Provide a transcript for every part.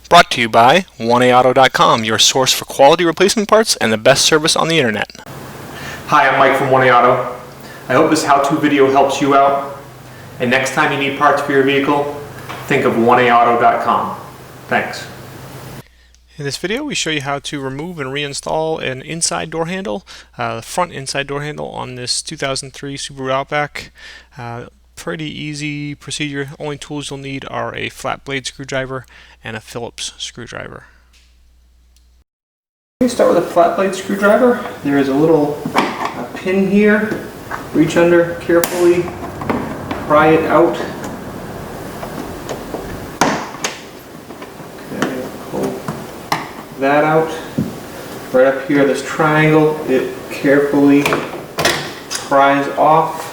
Brought to you by 1AAuto.com, your source for quality replacement parts and the best service on the internet. Hi, I'm Mike from 1AAuto. I hope this how-to video helps you out. And next time you need parts for your vehicle, think of 1AAuto.com. Thanks. In this video, we show you how to remove and reinstall an inside door handle, the front inside door handle on this 2003 Subaru Outback. Pretty easy procedure. Only tools you'll need are a flat blade screwdriver and a Phillips screwdriver. We start with a flat blade screwdriver. There is a little pin here. Reach under carefully, pry it out. Okay, pull that out. Right up here, this triangle, it carefully pries off.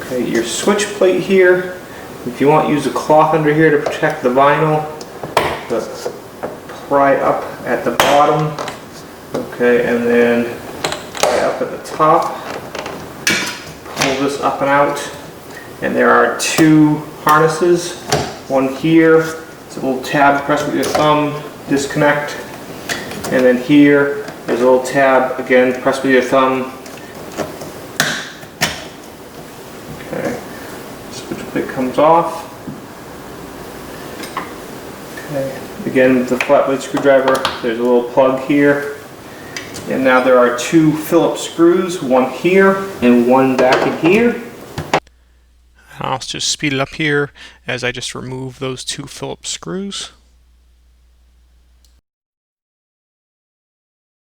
Okay, your switch plate here, if you want, use a cloth under here to protect the vinyl, but pry up at the bottom, okay, and then pry up at the top, pull this up and out, and there are two harnesses, one here, it's a little tab, press with your thumb, disconnect, and then here, there's a little tab, again, press with your thumb. It comes off. Okay. Again, with the flat blade screwdriver, there's a little plug here. And now there are two Phillips screws, one here and one back in here. I'll just speed it up here as I just remove those two Phillips screws.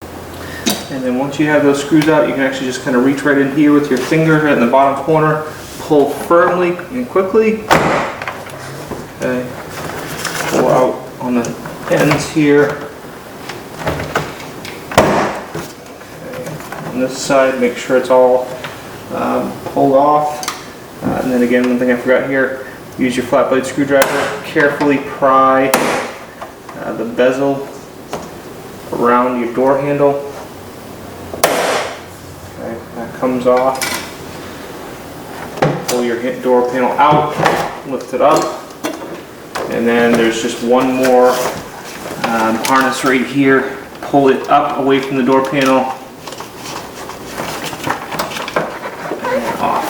And then once you have those screws out, you can actually just kind of reach right in here with your finger right in the bottom corner. Pull firmly and quickly. Okay. Pull out on the ends here. Okay. On this side, make sure it's all pulled off. And then again, one thing I forgot here, use your flat blade screwdriver. Carefully pry the bezel around your door handle. Okay, that comes off. Pull your door panel out, lift it up, and then there's just one more harness right here. Pull it up away from the door panel and off.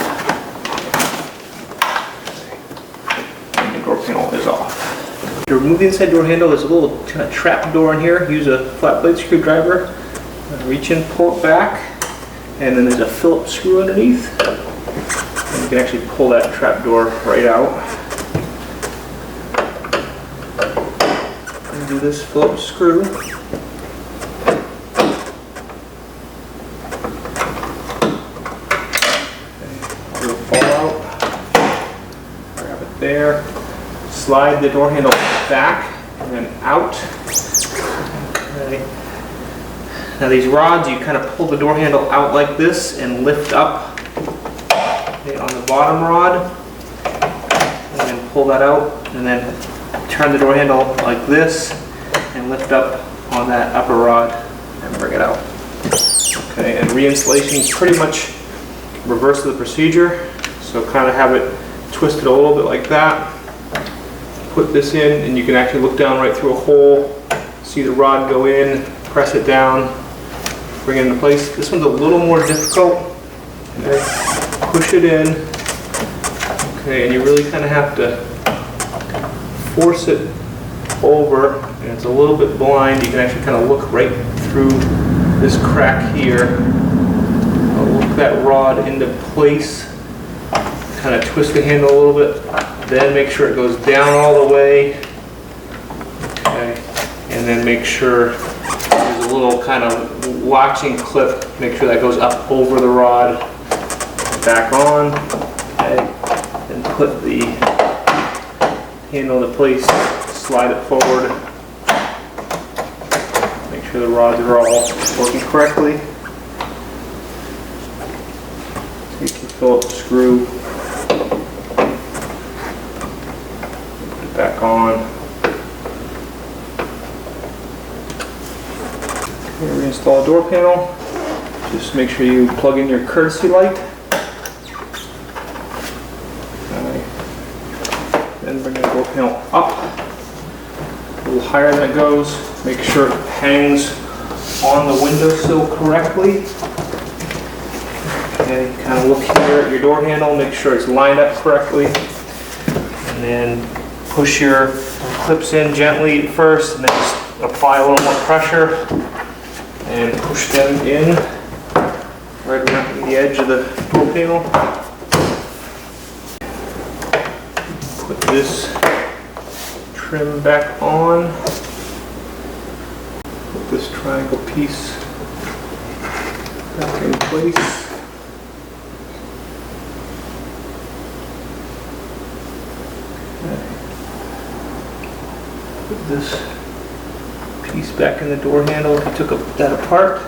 And the door panel is off. To remove the inside door handle, there's a little kind of trap door in here. Use a flat blade screwdriver, reach in, pull it back, and then there's a Phillips screw underneath. You can actually pull that trap door right out. And do this Phillips screw. Okay. It'll fall out. Grab it there. Slide the door handle back and then out. Okay. Now these rods, you kind of pull the door handle out like this and lift up. Okay, on the bottom rod, and then pull that out, and then turn the door handle like this, and lift up on that upper rod, and bring it out. Okay, and reinstallation is pretty much reverse of the procedure, so kind of have it twisted a little bit like that. Put this in, and you can actually look down right through a hole, see the rod go in, press it down, bring it into place. This one's a little more difficult. Okay. Push it in, okay, and you really kind of have to force it over, and it's a little bit blind. You can actually kind of look right through this crack here. Look that rod into place, kind of twist the handle a little bit, then make sure it goes down all the way, okay, and then make sure there's a little kind of latching clip, make sure that goes up over the rod. Back on, okay, and put the handle into place, slide it forward, make sure the rods are all working correctly. Take your Phillips screw, put it back on. Okay, reinstall a door panel. Just make sure you plug in your courtesy light. Then bring the door panel up. little higher than it goes. Make sure it hangs on the windowsill correctly. Okay, kind of look here at your door handle, make sure it's lined up correctly. And then push your clips in gently at first, and then just apply a little more pressure and push them in right around the edge of the door panel. Put this trim back on. Put this triangle piece back in place. Put this piece back in the door handle if you took that apart.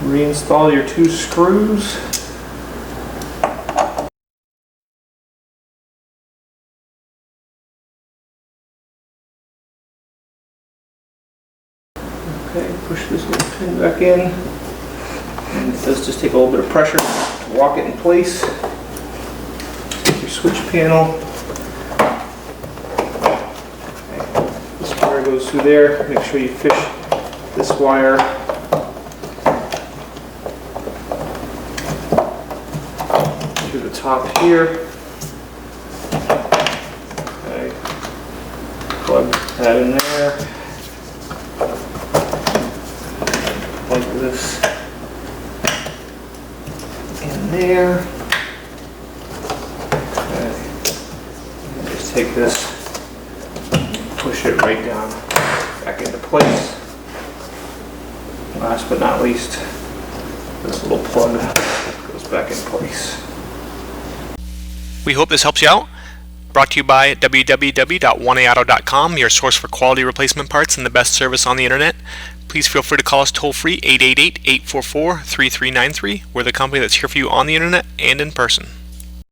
Reinstall your 2 screws. Okay, push this little pin back in. And it does just take a little bit of pressure to lock it in place. Take your switch panel. Goes through there. Make sure you fish this wire through the top here. Okay. Plug that in there. Plug this in there. Okay. And just take this, push it right down back into place. Last but not least, this little plug goes back in place. We hope this helps you out. Brought to you by www.oneauto.com, your source for quality replacement parts and the best service on the internet. Please feel free to call us toll free 888-844-3393. We're the company that's here for you on the internet and in person.